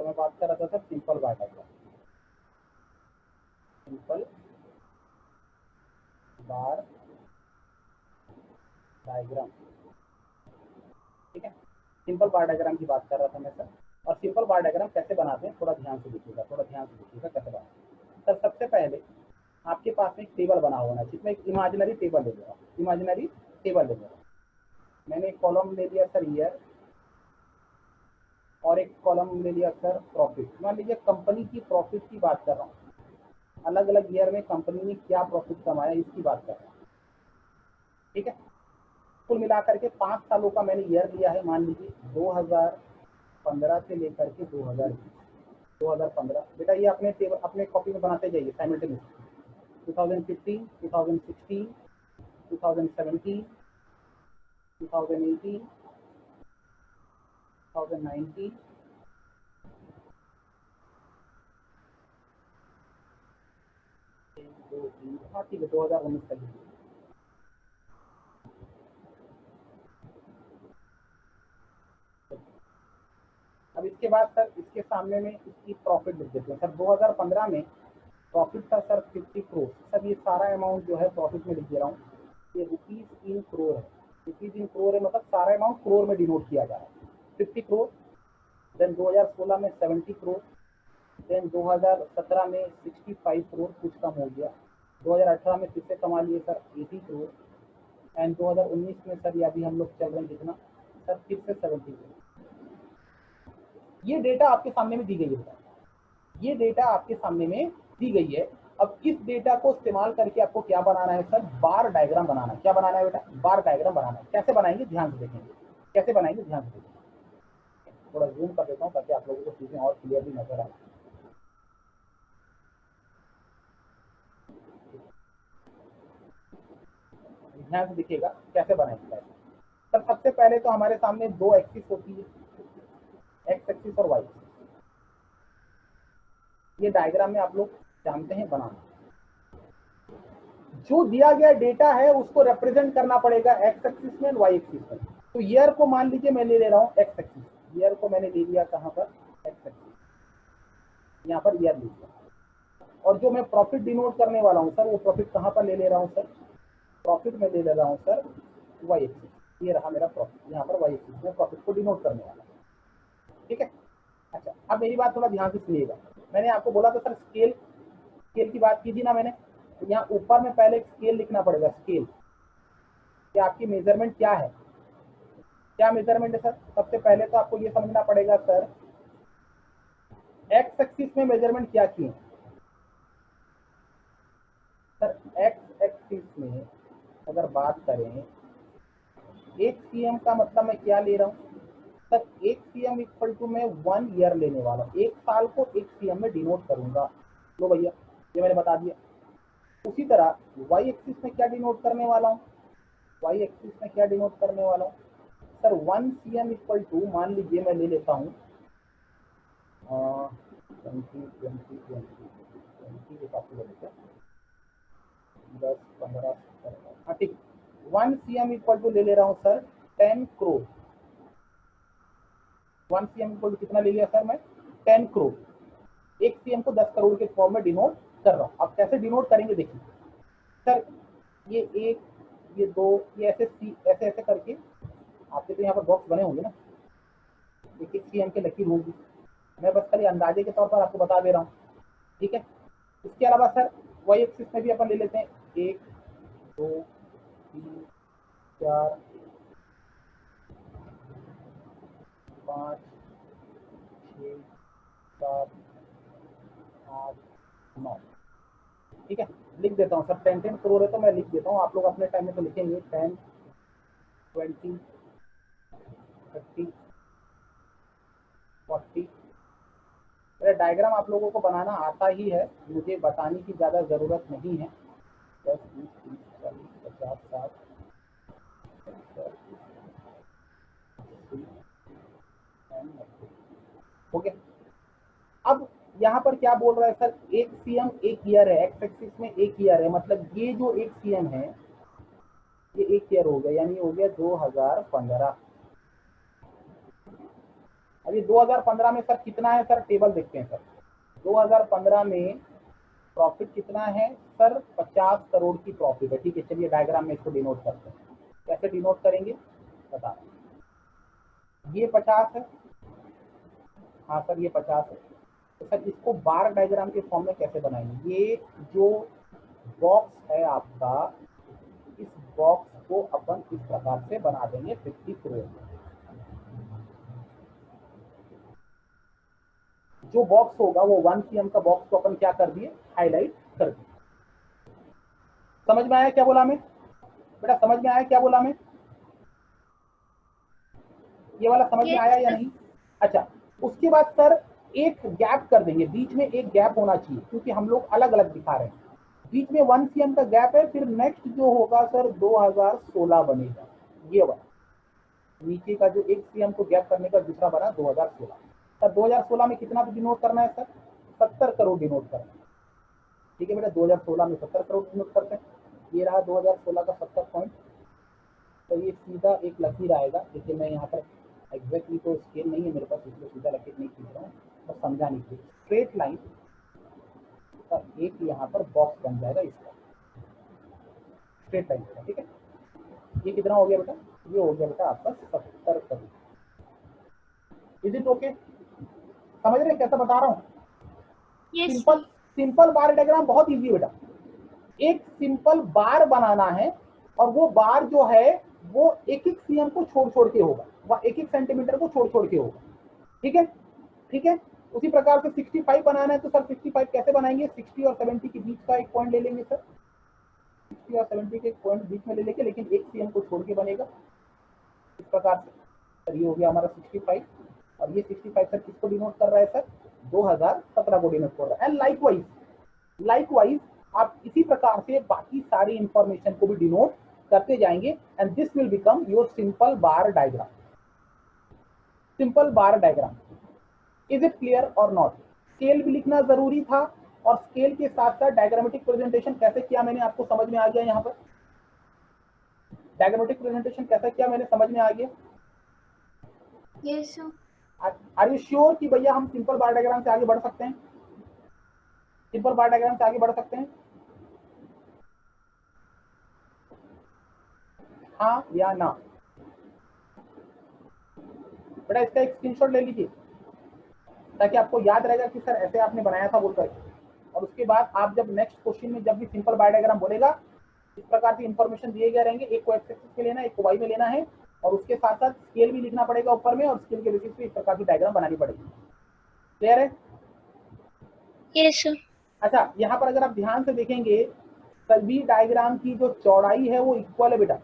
मैं बात कर रहा था sir simple bar diagram, simple bar diagram, ठीक है। सिंपल बार डायग्राम की बात कर रहा था मैं सर। और सिंपल बार डायग्राम कैसे बनाते हैं थोड़ा ध्यान से देखिएगा, थोड़ा ध्यान से देखिएगा कैसे बनाते हैं। सर सबसे पहले आपके पास में एक टेबल बना होना है, जिसमें एक इमेजिनरी टेबल ले लिया, इमेजिनरी टेबल ले लिया। मैंने एक कॉलम ले लिया सर ईयर, और एक कॉलम ले लिया सर प्रॉफिट। मान लीजिए कंपनी की प्रॉफिट की बात कर रहा हूँ, अलग अलग ईयर में कंपनी ने क्या प्रॉफिट कमाया इसकी बात कर रहा हूँ, ठीक है। कुल मिलाकर के 5 सालों का मैंने ईयर लिया है, मान लीजिए 2015 से लेकर के 2015। बेटा ये अपने टेबल अपने कॉपी में बनाते जाइए साइमल्टेनियसली। 2015, 2016, 2017, 2018, 2019, 2, 3, हाँ ठीक है 2019 तक। अब इसके बाद सर इसके सामने में इसकी प्रॉफिट लिख देते हैं सर। 2015 में प्रॉफिट था सर 50 करोड़। सर ये सारा अमाउंट जो है प्रॉफिट में लिख दे रहा हूँ, ये रुपीज इन करोड़ है, रुपीज इन करोड़ है, मतलब सारा अमाउंट करोड़ में डिनोट किया जा रहा है। 50 करोड़, देन 2016 में 70 करोड़, देन 2017 में 65 करोड़, कुछ कम हो गया। 2018 में फिर से कमा लिए सर 80 करोड़, एंड 2019 में सर ये अभी हम लोग चल रहे हैं कितना सर, फिर से 70 करोड़। ये डेटा आपके सामने में दी गई है, ये डेटा आपके सामने में दी गई है। अब इस डेटा को इस्तेमाल करके आपको क्या बनाना है सर, बार डायग्राम बनाना है। क्या बनाना है बेटा, बार डायग्राम बनाना है। कैसे बनाएंगे ध्यान से देखेंगे, कैसे बनाएंगे ध्यान से देखेंगे। थोड़ा जूम कर देता हूँ ताकि आप लोगों को चीजें और क्लियरली नजर आए। ध्यान से देखिएगा कैसे बनाएंगे सर। सबसे पहले तो हमारे सामने दो एक्सिस होती है, एक्स एक्सिस और वाई एक्सिस। ये डायग्राम में आप लोग जानते हैं बनाना। जो दिया गया डेटा है उसको रिप्रेजेंट करना पड़ेगा एक्स एक्सिस में, वाई एक्सिस में। तो ईयर को मान लीजिए मैं ले रहा हूँ एक्स एक्सिस, ईयर को मैंने ले लिया कहाँ पर, एक्स एक्सिस, यहाँ पर ईयर ले लिया। और जो मैं प्रॉफिट डिनोट करने वाला हूँ सर, वो प्रॉफिट कहाँ पर ले रहा हूँ सर, प्रॉफिट में ले रहा हूँ सर वाई एक्सिस। ये रहा मेरा प्रॉफिट, यहाँ पर वाई एक्सिस में प्रॉफिट को डिनोट करने वाला, ठीक है। अच्छा अब मेरी बात थोड़ा ध्यान से सुनिएगा। मैंने आपको बोला था सर स्केल, स्केल की बात की थी ना मैंने। तो यहाँ ऊपर में पहले एक स्केल लिखना पड़ेगा, स्केल कि आपकी मेजरमेंट क्या है, क्या मेजरमेंट है सर। सबसे पहले तो आपको ये समझना पड़ेगा सर एक्स एक्सिस में मेजरमेंट क्या की है सर। एक्स एक्सिस में अगर बात करें, एक सीएम का मतलब मैं क्या ले रहा हूँ सर, एक सीएम इक्वल टू मैं 1 ईयर लेने वाला हूँ, एक साल को एक सीएम में डिनोट करूंगा। लो भैया ये मैंने बता दिया। उसी तरह वाई एक्सिस में क्या डिनोट करने वाला हूँ, वाई एक्सिस में क्या डिनोट करने वाला हूँ सर, 1 सीएम इक्वल टू मान लीजिए मैं ले लेता हूँ 20 के साथ ले लेते हैं 10, 15, हाँ ठीक। 1 सीएम इक्वल टू ले ले रहा हूँ sir 10 crore. 1 CM equal to कितना ले लिया सर मैं, 10 करोड़। एक सीएम को 10 करोड़ के फॉर्म में डिनोट कर रहा हूँ। अब कैसे डिनोट करेंगे देखिए सर, ये एक, ये दो, ये ऐसे ऐसे ऐसे करके आपके तो यहाँ पर बॉक्स बने होंगे ना, एक एक सीएम के लकीर होगी। मैं बस खाली अंदाजे के तौर पर आपको बता दे रहा हूँ, ठीक है। इसके अलावा सर वाई एक्सिस में भी अपन ले लेते हैं 1, 2, 3, 4, 5, 6, 7, 8, 9, ठीक है। लिख देता हूँ सर 10 करोड़ है तो मैं लिख देता हूँ, आप लोग अपने टाइम में तो लिखेंगे 10, 20, 30, 40। मेरा डायग्राम आप लोगों को बनाना आता ही है, मुझे बताने की ज़्यादा ज़रूरत नहीं है। 10, 20, 30, 40, 50, 60, 90 हो गया। अब यहाँ पर क्या बोल रहा है सर, एक सीएम एक ईयर है, एक्स एक्सिस में एक ईयर है, मतलब ये जो एक सीएम है ये एक ईयर हो गया, यानी हो गया 2015। अभी 2015 में सर कितना है सर, टेबल देखते हैं सर। 2015 में प्रॉफिट कितना है सर, 50 करोड़ की प्रॉफिट है। ठीक है, चलिए डायग्राम में इसको डिनोट करते हैं। कैसे डिनोट करेंगे बता रहे हैं। ये 50 है, हाँ सर ये 50 है। तो सर इसको बार डायग्राम के फॉर्म में कैसे बनाएंगे? ये जो बॉक्स है आपका, इस बॉक्स को अपन इस प्रकार से बना देंगे 50 करोड़। जो बॉक्स होगा वो 1 cm का बॉक्स को अपन क्या कर दिए, हाईलाइट कर दिए। समझ में आया क्या बोला मैं बेटा, समझ में आया क्या बोला मैं? ये वाला समझ में आया या नहीं? अच्छा, उसके बाद सर एक गैप कर देंगे, बीच में एक गैप होना चाहिए, क्योंकि हम लोग अलग अलग दिखा रहे हैं। बीच में 1 cm का गैप है, फिर नेक्स्ट जो होगा सर 2016 बनेगा। ये वाला नीचे का जो 1 cm को गैप करने का दूसरा बना 2016। सर 2016 में कितना डिनोट करना है सर, 70 करोड़ डिनोट करना है। ठीक है बेटा, 2016 में 70 करोड़ डिनोट करते हैं। ये रहा 2016 का 70 पॉइंट। तो ये सीधा एक लकीर आएगा। देखिए मैं यहाँ पर एग्जैक्टली तो स्केल नहीं है मेरे पास, इसलिए सीधा लकीर नहीं खींच रहा हूँ, बस समझाने के लिए। स्ट्रेट लाइन का एक यहाँ पर बॉक्स बन जाएगा इसका, स्ट्रेट लाइन का। ठीक है, ये कितना हो गया बेटा, ये हो गया बेटा आपका 70 करोड़। Is it okay? समझ रहे कैसे बता रहा हूँ? सिंपल सिंपल बार डायग्राम बहुत इजी बेटा। एक सिंपल बार बनाना है, और वो बार जो है वो एक एक cm को छोड़ छोड़ के होगा, वह एक एक सेंटीमीटर को छोड़ छोड़ के होगा। ठीक है, ठीक है। उसी प्रकार से 65 बनाना है तो सर 65 कैसे बनाएंगे, 60 और 70 के बीच का एक पॉइंट ले लेंगे सर, 60 और 70 के एक पॉइंट बीच में ले लेंगे, लेकिन 1 cm को छोड़ के बनेगा इस प्रकार से। सर ये हो गया हमारा 65, और ये 65 सर किसको डिनोट कर रहा है सर, 2017 को डिनोट कर रहा है। एंड लाइकवाइज आप इसी प्रकार से बाकी सारी इंफॉर्मेशन को भी डिनोट करते जाएंगे, and this will become your simple bar diagram. Simple bar diagram, is it clear और नॉट? स्केल भी लिखना जरूरी था, और स्केल के साथ साथ डायग्रामेटिक प्रेजेंटेशन कैसे किया मैंने आपको समझ में आ गया। यहाँ पर डायग्रामेटिक प्रेजेंटेशन कैसे किया मैंने समझ में आ गया। Yes sir. Are you sure कि भैया हम सिंपल बार डायग्राम से आगे बढ़ सकते हैं? सिंपल बार डायग्राम से आगे बढ़ सकते हैं, हाँ या ना? बेटा इसका एक स्क्रीनशॉट ले लीजिए, ताकि आपको याद रहेगा कि सर ऐसे आपने बनाया था बोलकर। और उसके बाद आप जब नेक्स्ट क्वेश्चन में जब भी सिंपल बार डायग्राम बोलेगा, इस प्रकार की इंफॉर्मेशन दिए गए रहेंगे, एक को एक्स एक्सिस पे लेना है, एक को वाई में लेना है, और उसके साथ साथ स्केल भी लिखना पड़ेगा ऊपर में, और स्केल के बेसिस पे इस प्रकार की डायग्राम बनानी पड़ेगी। क्लियर है? Yes sir. अच्छा, यहाँ पर अगर आप ध्यान से देखेंगे, सभी डायग्राम की जो चौड़ाई है वो इक्वल है बेटा।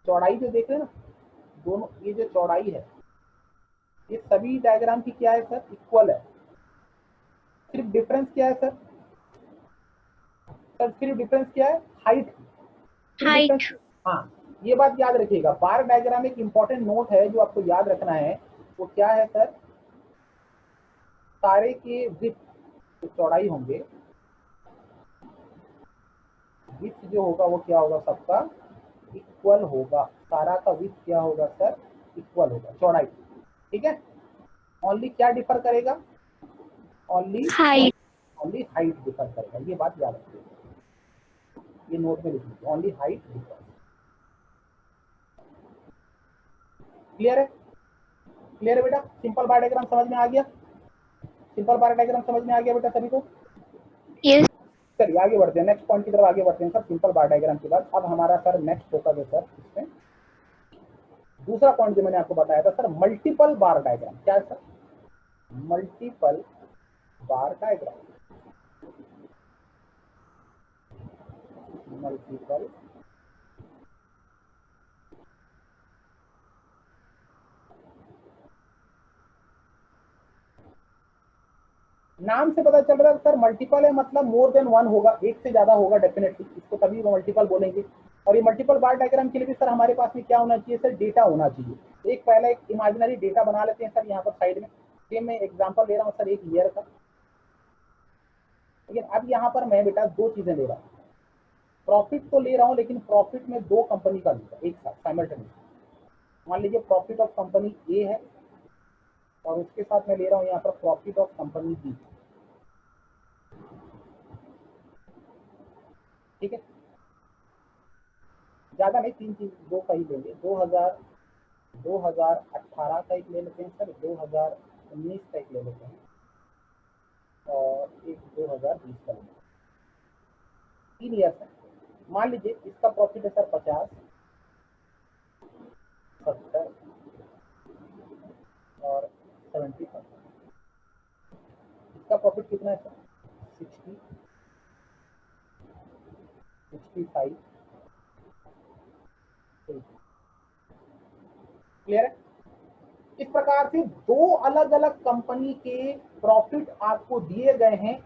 चौड़ाई जो देख रहे हैं ना, दोनों ये जो चौड़ाई है, ये सभी डायग्राम की क्या है सर, इक्वल है। सिर्फ डिफरेंस क्या है सर, सिर्फ डिफरेंस क्या है, हाइट। हाइट। हाँ, ये बात याद रखिएगा। बार डायग्राम एक इंपॉर्टेंट नोट है जो आपको याद रखना है, वो क्या है सर, सारे के विड्थ जो चौड़ाई होंगे, विड्थ जो होगा वो क्या होगा, सबका इक्वल होगा। सारा का विड्थ क्या होगा सर, इक्वल होगा, चौड़ाई। ठीक है, ओनली क्या डिफर करेगा, ओनली हाइट। हाइट डिफर करेगा। ये बात याद रखिएगा, ये नोट में लिख लीजिए, ओनली हाइट डिफर। क्लियर है? क्लियर है बेटा? सिंपल बार डायग्राम समझ में आ गया? सिंपल बार डायग्राम समझ में आ गया बेटा सभी को? यस। चलिए आगे बढ़ते हैं, नेक्स्ट पॉइंट की तरफ आगे बढ़ते हैं सर। सिंपल बार डायग्राम के बाद अब हमारा सर नेक्स्ट फोकस है सर इसमें दूसरा पॉइंट जो मैंने आपको बताया था सर, मल्टीपल बार डायग्राम। क्या है सर, मल्टीपल बार डायग्राम। मल्टीपल नाम से पता चल रहा है सर, मल्टीपल है मतलब मोर देन वन होगा, एक से ज्यादा होगा डेफिनेटली, इसको तभी मल्टीपल बोलेंगे। और ये मल्टीपल बार डायग्राम के लिए भी सर हमारे पास में क्या होना चाहिए सर, डेटा होना चाहिए। एक पहला एक इमेजिनरी डेटा बना लेते हैं सर यहाँ पर साइड में। ये मैं एग्जांपल ले रहा हूँ सर एक ईयर का, लेकिन अब यहाँ पर मैं बेटा दो चीजें ले रहा हूँ। प्रॉफिट तो ले रहा हूँ, लेकिन प्रॉफिट में दो कंपनी का लूंगा एक साथ साइमल्टेनियस। मान लीजिए प्रॉफिट ऑफ कंपनी ए है, और उसके साथ मैं ले रहा हूँ यहाँ पर प्रॉफिट ऑफ कंपनी बी। ठीक है, ज्यादा नहीं, तीन चीज दो का ही लेंगे। 2018 का एक ले लेते हैं सर, 2019 का एक ले लेते हैं और एक 2020 का ले लेते हैं। 3 ईयर है। मान लीजिए इसका प्रॉफिट है सर 50, 70 और 70। इसका प्रॉफिट कितना है सर? 60, 65। क्लियर है? इस प्रकार से दो अलग अलग कंपनी के प्रॉफिट आपको दिए गए हैं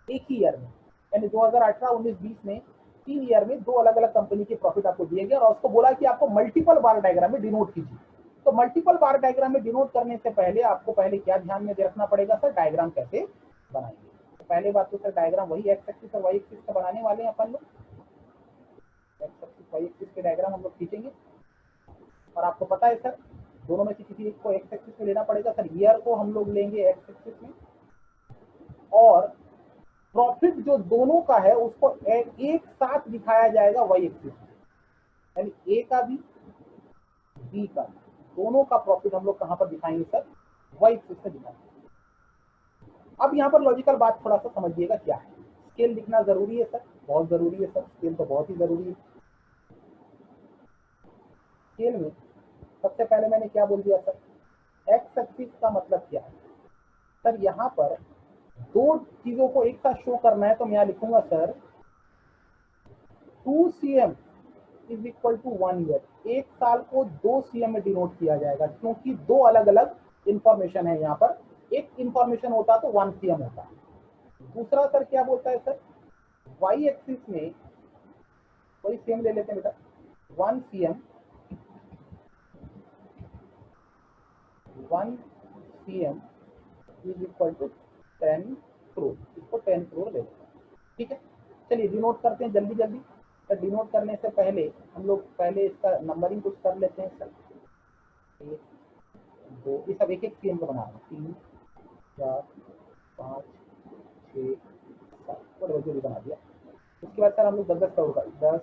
एक ही ईयर में, यानी 2018, 19, 20 में 3 ईयर में दो अलग अलग कंपनी के प्रॉफिट आपको दिए गए और उसको बोला कि आपको मल्टीपल बार डायग्राम में डिनोट कीजिए। तो मल्टीपल बार डायग्राम में डिनोट करने से पहले आपको पहले क्या ध्यान में रखना पड़ेगा सर? डायग्राम कैसे बनाएंगे। तो पहले बात तो सर डायग्राम वही एक्स एक्सिस और वाई एक्सिस का बनाने वाले हैं अपन लोग। एक्स एक्सिस वाई एक्सिस के डायग्राम हम लोग खींचेंगे और आपको पता है सर दोनों में से किसी एक को एक्स एक्सिस में लेना पड़ेगा। सर ईयर को हम लोग लेंगे एक्स एक्सिस में और प्रॉफिट जो दोनों का है उसको एक साथ दिखाया जाएगा वाई एक्सिस में, यानी ए का भी बी का भी, दोनों का प्रॉफिट हम लोग कहां पर दिखाएंगे सर? वाई एक्सिस में दिखाएंगे। अब यहाँ पर लॉजिकल बात थोड़ा सा समझिएगा क्या है। स्केल लिखना जरूरी है सर, बहुत जरूरी है सर, स्केल तो बहुत ही जरूरी है। स्केल में सबसे पहले मैंने क्या बोल दिया सर? एक्स एक्सिस का मतलब क्या है सर? यहाँ पर दो चीजों को एक साथ शो करना है तो मैं यहाँ लिखूंगा sir 2 CM is equal to 1 year. एक साल को 2 CM में डिनोट किया जाएगा क्योंकि दो अलग अलग इंफॉर्मेशन है यहाँ पर। एक इंफॉर्मेशन होता तो 1 CM होता। दूसरा सर क्या बोलता है सर? वाई एक्सिस में वही सेम ले लेते हैं बेटा, 1 CM 1 CM is equal to 10 crore. इसको 10 करोड़ ले लेते हैं। ठीक है, चलिए डिनोट करते हैं जल्दी जल्दी। तो डिनोट करने से पहले हम लोग पहले इसका नंबरिंग कुछ कर लेते हैं सर। 1 2, ये सब एक एक CM को बना रहे हैं। 3 4 5 6 7 और वजह भी बना दिया। उसके बाद सर हम लोग 10 करोड़ का 10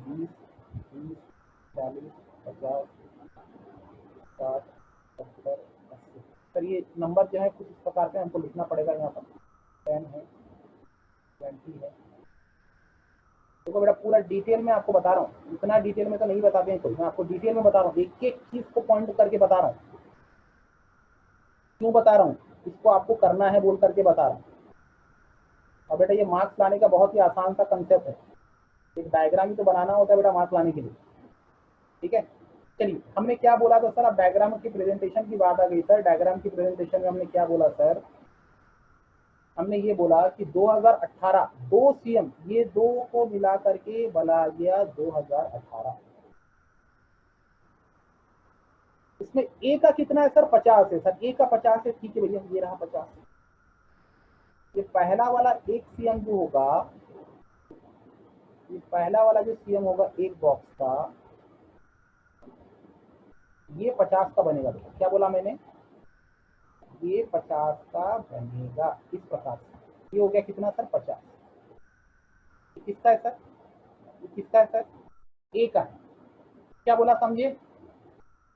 20 30 40 50 60 70 80। सर ये नंबर जो है कुछ इस प्रकार से हमको लिखना पड़ेगा। यहाँ पर 10 है, 20 है। देखो बेटा पूरा डिटेल में आपको बता रहा हूँ, इतना डिटेल में तो नहीं बताते हैं कोई, मैं आपको डिटेल में बता रहा हूँ, एक एक चीज को पॉइंट करके बता रहा हूँ। क्यों बता रहा हूँ? इसको आपको करना है बोल करके बता रहा हूँ। और बेटा ये मार्क्स लाने का बहुत ही आसान सा कंसेप्ट है। एक डायग्राम ही तो बनाना होता है बेटा मार्क्स लाने के लिए। ठीक है, चलिए हमने क्या बोला था सर? अब डायग्राम की प्रेजेंटेशन की बात आ गई सर। डायग्राम की प्रेजेंटेशन में हमने क्या बोला सर? हमने ये बोला कि 2018 2 CM, ये दो को मिला करके बना गया 2018। इसमें ए का कितना है सर? 50 है सर। ए का 50 है, ठीक है भैया, ये रहा 50। ये पहला वाला एक CM जो होगा, ये पहला वाला जो CM होगा एक बॉक्स का, ये 50 का बनेगा। क्या बोला मैंने? ये 50 का बनेगा इस प्रकार से। ये हो गया कितना सर? 50। किसका है सर? किसका है सर? ए का है। क्या बोला समझे?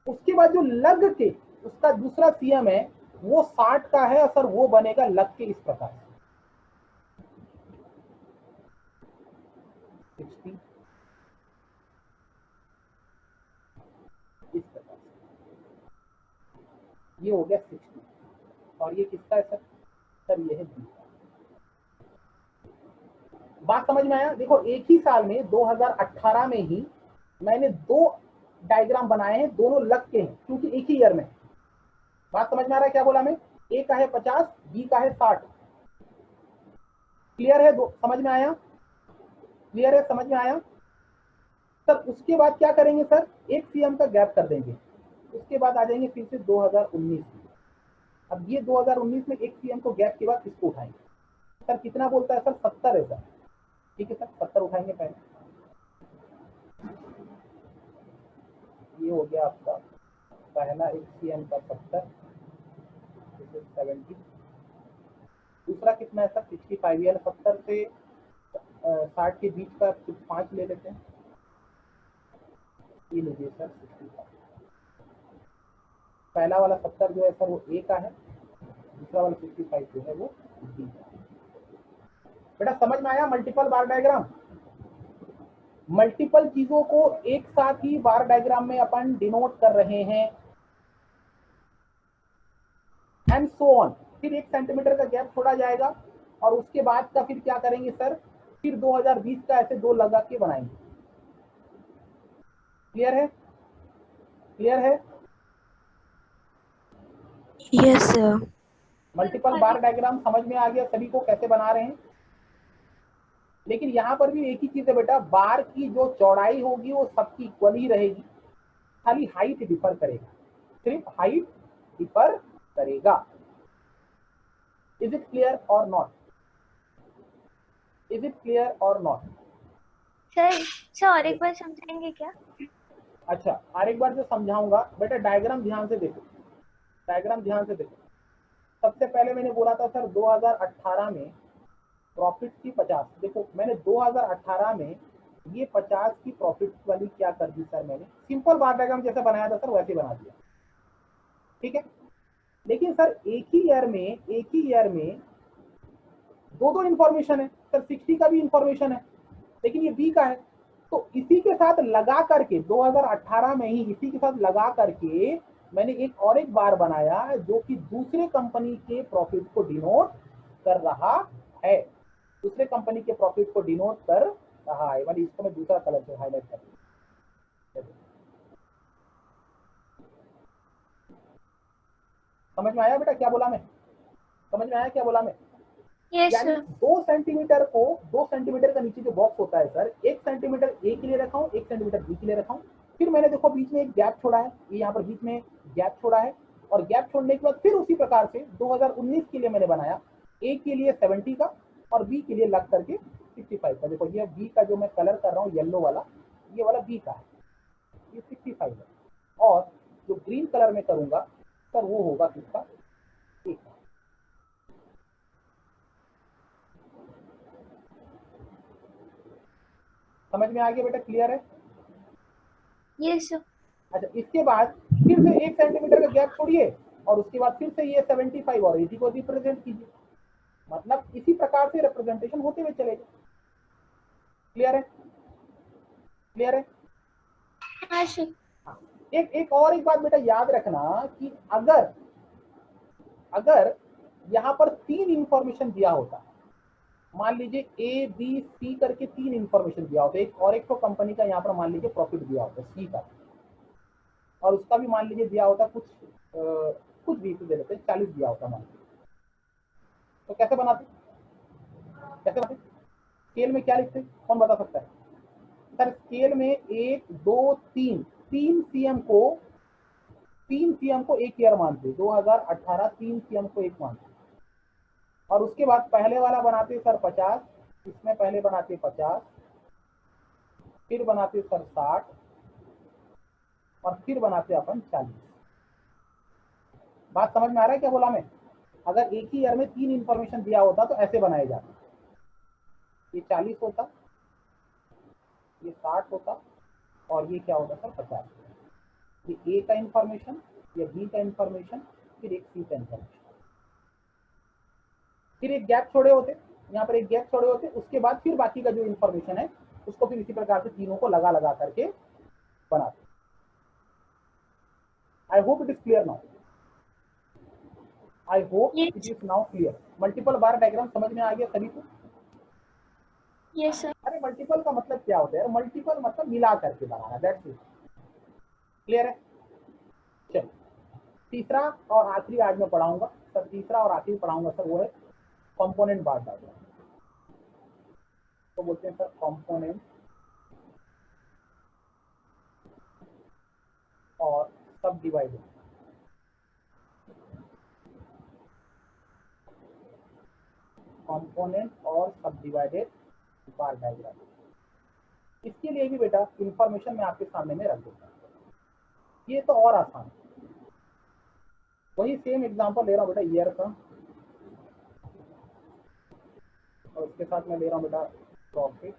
उसके बाद जो लग के उसका दूसरा CM है वो 60 का है सर, वो बनेगा लग के इस प्रकार से 60 इस प्रकार से। ये हो गया 60 और ये किसका है सर? सर ये है बी का। बात समझ में आया? देखो एक ही साल में 2018 में ही मैंने दो डायग्राम बनाए हैं, दोनों लग के हैं क्योंकि एक ही ईयर में। बात समझ में आ रहा है क्या बोला मैं? ए का है 50, बी का है 60। क्लियर है? समझ में आया? क्लियर है? समझ में आया सर? उसके बाद क्या करेंगे सर? एक CM का गैप कर देंगे, उसके बाद आ जाएंगे फिर से 2019 में। अब ये 2019 में एक CM को गैप के बाद इसको उठाएंगे। सर कितना बोलता है सर? 70 है सर। ठीक है सर, 70 उठाएंगे पहले। ये हो गया आपका पहला एक CM का 70। दिस इज 70, दूसरा कितना है सर 65, यानी 70 से 60 के बीच का 5 ले लेते हैं, ये लीजिए सर 65। पहला वाला 70 जो है सर वो ए का है, दूसरा वाला 65 जो है वो बी का है। बेटा समझ में आया मल्टीपल बार डायग्राम? मल्टीपल चीजों को एक साथ ही बार डायग्राम में अपन डिनोट कर रहे हैं, एंड सो ऑन। फिर 1 सेंटीमीटर का गैप छोड़ा जाएगा और उसके बाद का फिर क्या करेंगे सर, फिर 2020 का ऐसे 2 लगा के बनाएंगे। क्लियर है? क्लियर है? Yes sir. मल्टीपल बार डायग्राम समझ में आ गया सभी को कैसे बना रहे हैं? लेकिन यहां पर भी एक ही चीज है बेटा, बार की जो चौड़ाई होगी वो सबकी इक्वल ही रहेगी, खाली हाइट डिफर करेगा, सिर्फ हाइट डिफर करेगा। इज इट क्लियर और नॉट? इज इट क्लियर और नॉट? सर और एक बार समझाएंगे क्या? अच्छा, और एक बार जो समझाऊंगा बेटा, डायग्राम ध्यान से देखो, डायग्राम ध्यान से देखो। सबसे पहले मैंने बोला था सर 2018 में प्रॉफिट की 50, देखो मैंने 2018 में ये 50 की प्रॉफिट वाली क्या कर दी सर, मैंने सिंपल बार डायग्राम जैसे बनाया था सर वैसे बना दिया, ठीक है। लेकिन सर एक ही ईयर में दो इंफॉर्मेशन है सर, 60 का भी इंफॉर्मेशन है लेकिन ये बी का है, तो इसी के साथ लगा करके 2018 में ही इसी के साथ लगा करके मैंने एक बार बनाया जो कि दूसरे कंपनी के प्रॉफिट को डिनोट कर रहा है, दूसरे कंपनी के प्रॉफिट को डिनोट कर रहा है। मतलब इसको मैं दूसरा कलर से हाईलाइट कर दूं। समझ में आया बेटा क्या बोला मैं? समझ में आया क्या बोला मैं? यस यानी सर। 2 सेंटीमीटर को 2 सेंटीमीटर का नीचे जो बॉक्स होता है सर, 1 सेंटीमीटर ए के लिए रखा हूँ, 1 सेंटीमीटर बी के लिए रखा हूँ। फिर मैंने देखो बीच में एक गैप छोड़ा है, ये यहाँ पर बीच में गैप छोड़ा है, और गैप छोड़ने के बाद फिर उसी प्रकार से 2019 के लिए मैंने बनाया, ए के लिए 70 का और बी के लिए लग करके 65 का। देखो ये बी का जो मैं कलर कर रहा हूँ येलो वाला, ये वाला बी का है, ये 65 है, और जो ग्रीन कलर में करूंगा सर वो होगा किसका, ए का। समझ में आ गया बेटा? क्लियर है? Yes sir. अच्छा, इसके बाद फिर से 1 सेंटीमीटर का गैप छोड़िए और उसके बाद फिर से ये 75 और 80 को रिप्रेजेंट कीजिए, मतलब इसी प्रकार से रिप्रेजेंटेशन होते हुए चलेगा। क्लियर है? क्लियर है? हाँ सर। एक और एक बात बेटा याद रखना कि अगर यहाँ पर 3 इंफॉर्मेशन दिया होता, मान लीजिए ए बी सी करके 3 इंफॉर्मेशन दिया होता, एक तो कंपनी का यहाँ पर मान लीजिए प्रॉफिट दिया होता सी का, और उसका भी मान लीजिए दिया होता कुछ भी दे देते 40 दिया होता मान लीजिए, तो कैसे बनाते? स्केल में क्या लिखते, कौन बता सकता है? सर स्केल में 1 2 3 सीएम को एक ईयर मानते, 2018 3 सीएम को एक मानते, और उसके बाद पहले वाला बनाते सर 50, इसमें पहले बनाते 50, फिर बनाते सर 60 और फिर बनाते अपन 40। बात समझ में आ रहा है क्या बोला मैं? अगर एक ही ईयर में 3 इंफॉर्मेशन दिया होता तो ऐसे बनाए जाते, ये 40 होता, ये 60 होता, और ये क्या होता सर 50। ये ए का इंफॉर्मेशन, ये बी का इंफॉर्मेशन, फिर एक सी का इंफॉर्मेशन, फिर एक गैप छोड़े होते, यहाँ पर एक गैप छोड़े होते, उसके बाद फिर बाकी का जो इंफॉर्मेशन है उसको फिर इसी प्रकार से तीनों को लगा लगा करके बनाते। I hope it is clear now, I hope it is now clear. Multiple bar diagram समझ में आ गया सभी को? Yes sir. अरे मल्टीपल का मतलब क्या होता है? मल्टीपल मतलब मिला करके बनाना, दैट्स इट। क्लियर है? चलो तीसरा और आखिरी आज मैं पढ़ाऊंगा सर, तीसरा और आखिरी पढ़ाऊंगा सर, वो है कंपोनेंट बार डायग्राम। तो बोलते हैं सर कंपोनेंट और सब डिवाइडेड। कंपोनेंट और सब डिवाइडेड बार डायग्राम। इसके लिए भी बेटा इंफॉर्मेशन मैं आपके सामने में रख दूंगा, ये तो और आसान है। वही सेम एग्जांपल ले रहा हूँ बेटा ईयर का, और उसके साथ मैं ले रहा हूँ बेटा प्रॉफिट।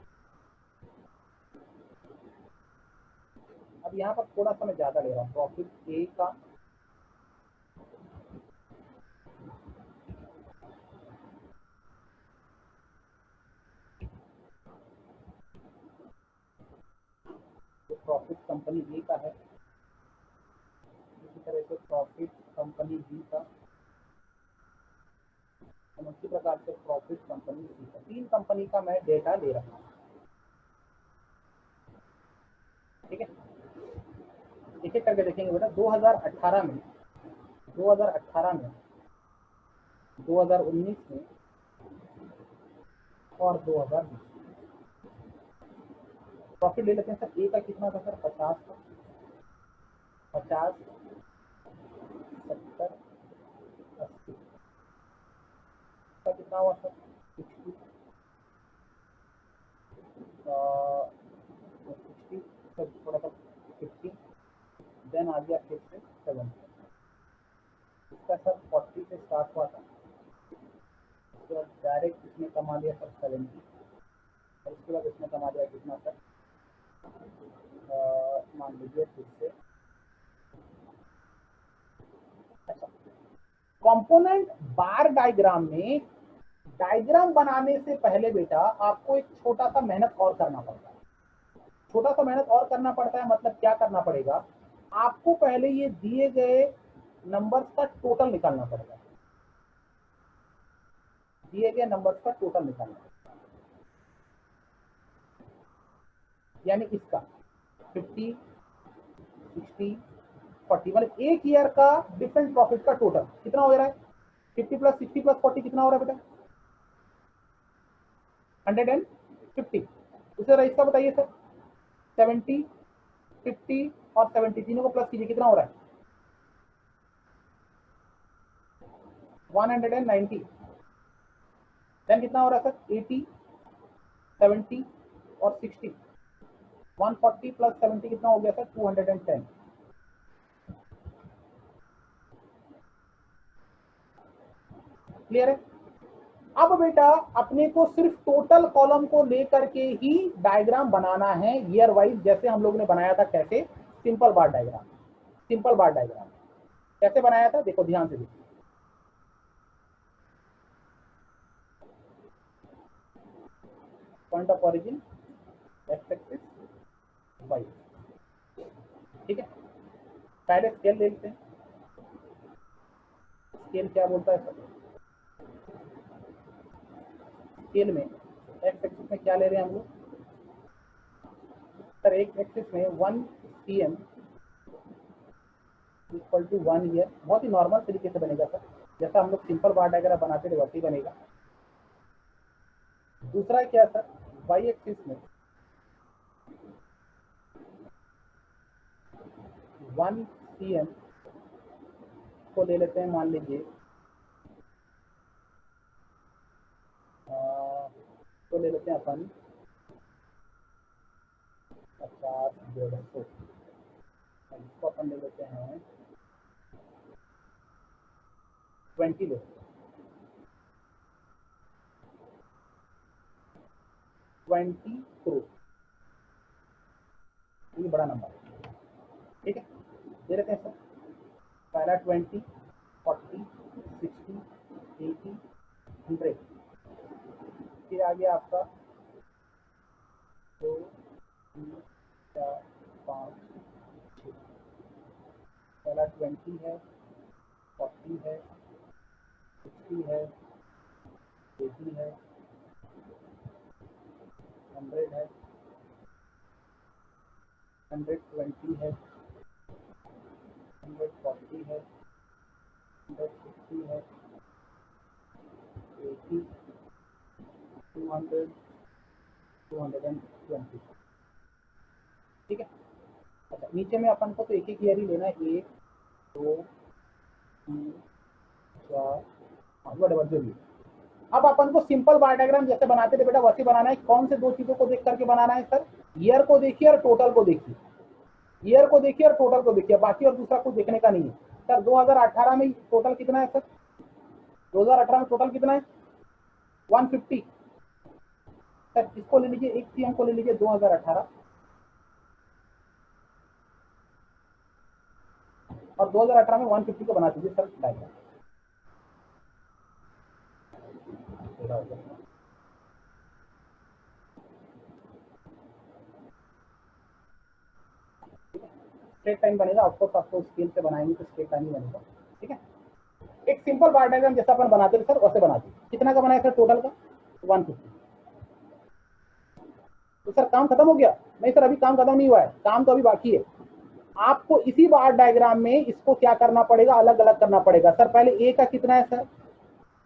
अब यहाँ पर थोड़ा सा मैं ज्यादा ले रहा हूँ, प्रॉफिट ए का जो प्रॉफिट कंपनी बी का है, इसी तरह से प्रॉफिट कंपनी बी का, उसी प्रकार से प्रॉफिट कंपनी सी का, 3 कंपनी का मैं डेटा ले रहा हूँ। ठीक है, एक एक करके देखेंगे बेटा। 2018 में, 2018 में, 2019 में और 2020 प्रॉफिट ले लेते हैं सर। ए का कितना था सर? 50 का, 50, 70, 80 का कितना हुआ सर? 60, 60 सर, थोड़ा सा 50, देन आ गया फिर से 70। इसका सर 40 से स्टार्ट हुआ था, उसके बाद डायरेक्ट इसमें कमा लिया सर 70, और उसके बाद इसमें कमा लिया कितना सर? मान लीजिए फिर से। अच्छा, कंपोनेंट बार डायग्राम में डायग्राम बनाने से पहले बेटा आपको एक छोटा सा मेहनत और करना पड़ता है। छोटा सा मेहनत और करना पड़ता है मतलब क्या करना पड़ेगा? आपको पहले ये दिए गए नंबर्स का टोटल निकालना पड़ेगा, दिए गए नंबर्स का टोटल निकालना पड़ेगा। यानी इसका 50, 60, 40, मतलब एक ईयर का डिफरेंट प्रॉफिट का टोटल कितना हो रहा है? 50 प्लस 60 प्लस 40 कितना हो रहा है बेटा? 150। उसे रहा इसका बताइए सर। 70, 50 और 70 तीनों को प्लस कीजिए, कितना हो रहा है? 190। देन कितना हो रहा है सर? 80, 70 और 60, 140 प्लस 70 कितना हो गया सर? 210। क्लियर है? अब बेटा अपने को सिर्फ टोटल कॉलम को लेकर के ही डायग्राम बनाना है ईयर वाइज, जैसे हम लोग ने बनाया था। कैसे? Simple bar diagram. Simple bar diagram कैसे बनाया था देखो, ध्यान से देखो। Point of origin X axis, Y. ठीक है, पहले स्केल ले लेते हैं। स्केल क्या बोलता है सर? स्केल में एक्स एक्सिस में क्या ले रहे हैं हम लोग सर? एक एक्सिस में 1 cm इक्वल टू 1 ईयर। बहुत ही नॉर्मल तरीके से बनेगा सर, जैसा हम लोग सिंपल बार डायग्राम बनाते थे वैसे ही बनेगा। दूसरा क्या सर? वाई एक्सिस में 1 cm को ले लेते हैं, मान लीजिए तो ले लेते हैं अपन 50, 150। इसको अपन ले लेते हैं 20 ले, 20 करोड़, ये बड़ा नंबर है। ठीक है, दे लेते हैं सर। पहला 20, 40, 60, 80, 100। फिर आ गया आपका 2, 3, 4, 5, 6। पहला 20 है, 40 है, 60 है, 80 है, 100 है, 120 है, 140 है, 160 है, 80, 200, 220। ठीक है। अच्छा, नीचे में अपन को तो एक एक ईयर ही लेना है। 1, 2, 3, 4, 5, वटेवर जो भी। अब अपन को सिंपल बार डायग्राम जैसे बनाते थे बेटा वैसे बनाना है। कौन से दो चीजों को देख करके बनाना है सर? ईयर को देखिए और टोटल को देखिए। ईयर को देखिए और टोटल को देखिए, बाकी और दूसरा कुछ देखने का नहीं है। सर 2018 में टोटल कितना है सर? 2018 में टोटल कितना है? 150। सर इसको ले लीजिए, एक सीएम को ले लीजिए 2018 और 2018 में 150 को बना दीजिए सर डायग्राम। स्ट्रेट टाइम बनेगा, ऑफकोर्स आपको स्केल से बनाएंगे तो स्ट्रेट टाइम ही बनेगा। ठीक है, एक सिंपल बार डायग्राम जैसा अपन बनाते थे सर वैसे बना दीजिए। कितना का बनाया सर टोटल का? 150। तो सर काम खत्म हो गया? नहीं सर, अभी काम खत्म नहीं हुआ है, काम तो अभी बाकी है। आपको इसी बार डायग्राम में इसको क्या करना पड़ेगा, अलग अलग करना पड़ेगा। सर पहले ए का कितना है सर?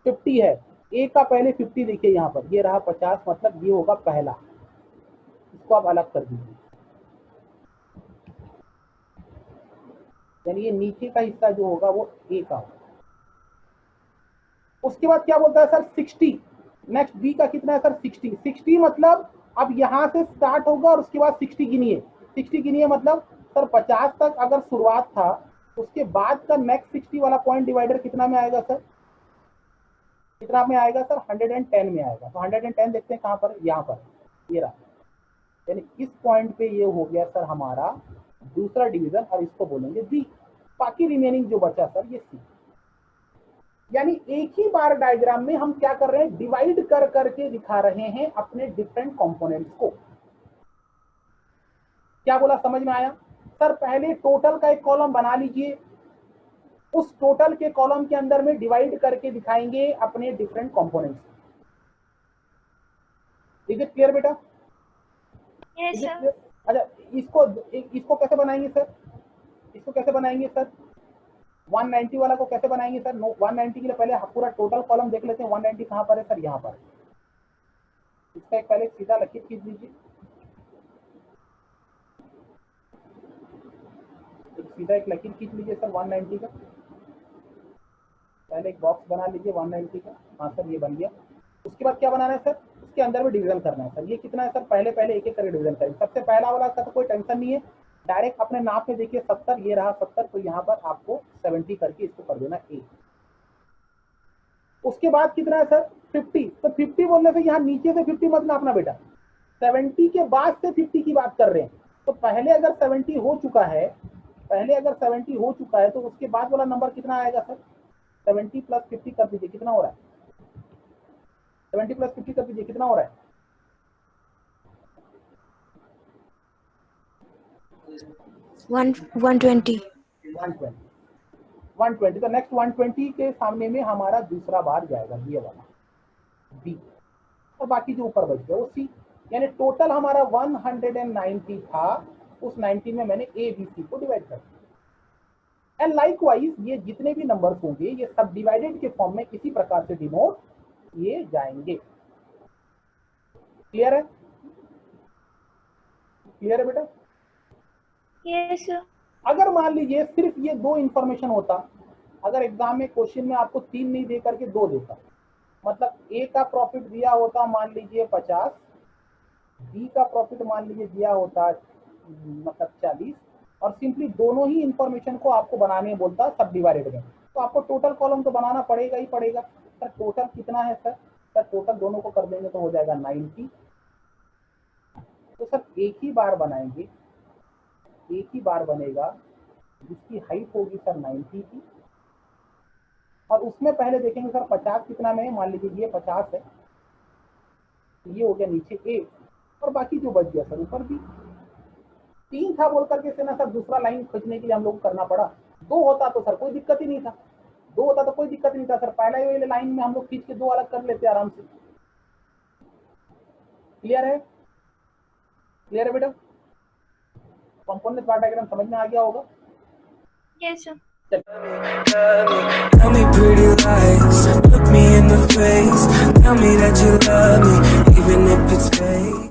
50 है। ए का पहले 50 देखिए यहाँ पर, ये रहा 50, मतलब ये होगा पहला, इसको आप अलग कर दीजिए, यानी ये नीचे का हिस्सा जो होगा वो ए का होगा। उसके बाद क्या बोलता है सर? 60। नेक्स्ट बी का कितना है सर? 60। 60 मतलब अब यहां से स्टार्ट होगा और उसके बाद 60 गिनिए। 60 गिनिए मतलब सर 50 तक अगर शुरुआत था, उसके बाद का नेक्स्ट 60 वाला पॉइंट डिवाइडर कितना में आएगा सर? कितना में आएगा सर? 110 में आएगा। तो 110 देखते हैं कहां पर? यहाँ पर, ये रहा। यानी इस पॉइंट पे ये हो गया सर हमारा दूसरा डिवीजन, और इसको बोलेंगे बी। बाकी रिमेनिंग जो बचा सर ये सी। यानी एक ही बार डायग्राम में हम क्या कर रहे हैं? डिवाइड कर करके दिखा रहे हैं अपने डिफरेंट कंपोनेंट्स को। क्या बोला, समझ में आया? सर पहले टोटल का एक कॉलम बना लीजिए, उस टोटल के कॉलम के अंदर में डिवाइड करके दिखाएंगे अपने different components. Is it clear बेटा? Yes sir. अच्छा, इसको कैसे बनाएंगे सर? इसको कैसे बनाएंगे सर? 190 वाला को कैसे बनाएंगे सर? 190 के लिए पहले पूरा टोटल कॉलम देख लेते हैं। 190 कहां पर है सर? यहाँ पर। इसका एक पहले सीधा लकीर खींच लीजिए, सीधा एक लकीर खींच लीजिए सर 190 का। पहले एक बॉक्स बना लीजिए 190 का। हाँ सर, ये बन गया। उसके बाद क्या बनाना है सर? उसके अंदर में डिवीजन करना है सर। ये कितना है सर? पहले एक एक करके डिवीजन करेंगे। सबसे पहला वाला का तो कोई टेंशन नहीं है, डायरेक्ट अपने नाप में देखिए 70, ये रहा 70, तो यहाँ पर आपको 70 करके इसको कर देना ए। उसके बाद कितना है सर? 50। तो 50 बोलने से यहाँ नीचे से 50 मत नापना बेटा, 70 के बाद से 50 की बात कर रहे हैं। तो पहले अगर 70 हो चुका है, तो उसके बाद वाला नंबर कितना आएगा सर? 70 प्लस 50 कर दीजिए, कितना हो रहा है? 70 प्लस 50 कर दीजिए, कितना हो रहा है? 120। 120। तो नेक्स्ट 120 के सामने में हमारा दूसरा बार जाएगा, ये वाला बी, और बाकी जो ऊपर बच गया वो सी। यानी टोटल हमारा 190 था, उस 90 में मैंने ए बी सी को डिवाइड कर दिया। एंड लाइकवाइज ये जितने भी नंबर्स होंगे ये सब डिवाइडेड के फॉर्म में इसी प्रकार से डिनोट किए जाएंगे। क्लियर है? क्लियर है बेटा? Yes sir. अगर मान लीजिए सिर्फ ये दो इंफॉर्मेशन होता, अगर एग्जाम में क्वेश्चन में आपको 3 नहीं दे करके 2 देता, मतलब ए का प्रॉफिट दिया होता मान लीजिए 50, बी का प्रॉफिट मान लीजिए दिया होता मतलब 40, और सिंपली दोनों ही इंफॉर्मेशन को आपको बनाने बोलता सब डिवाइडेड में, तो आपको टोटल कॉलम तो बनाना पड़ेगा ही पड़ेगा। सर टोटल कितना है सर? सर टोटल दोनों को कर देंगे तो हो जाएगा 90। तो सर एक ही बार बनाएंगे, एक ही बार बनेगा जिसकी हाइट होगी सर 90 की, और उसमें पहले देखेंगे सर 50 कितना में है, मान लीजिए ये 50 है, ये हो गया नीचे ए, और बाकी जो बच गया सर ऊपर भी। 3 था बोल करके से ना सर दूसरा लाइन खींचने के लिए हम लोग को करना पड़ा। 2 होता तो सर कोई दिक्कत ही नहीं था, 2 होता तो कोई दिक्कत नहीं था सर, पहला ही वाले लाइन में हम लोग खींच के 2 अलग कर लेते आराम से। क्लियर है? क्लियर है बेटा? कंपोनेंट बार डायग्राम समझ में आ गया होगा? Yes sir. Tell me pretty lies, look me in the face, tell me that you love me, even if it's fake.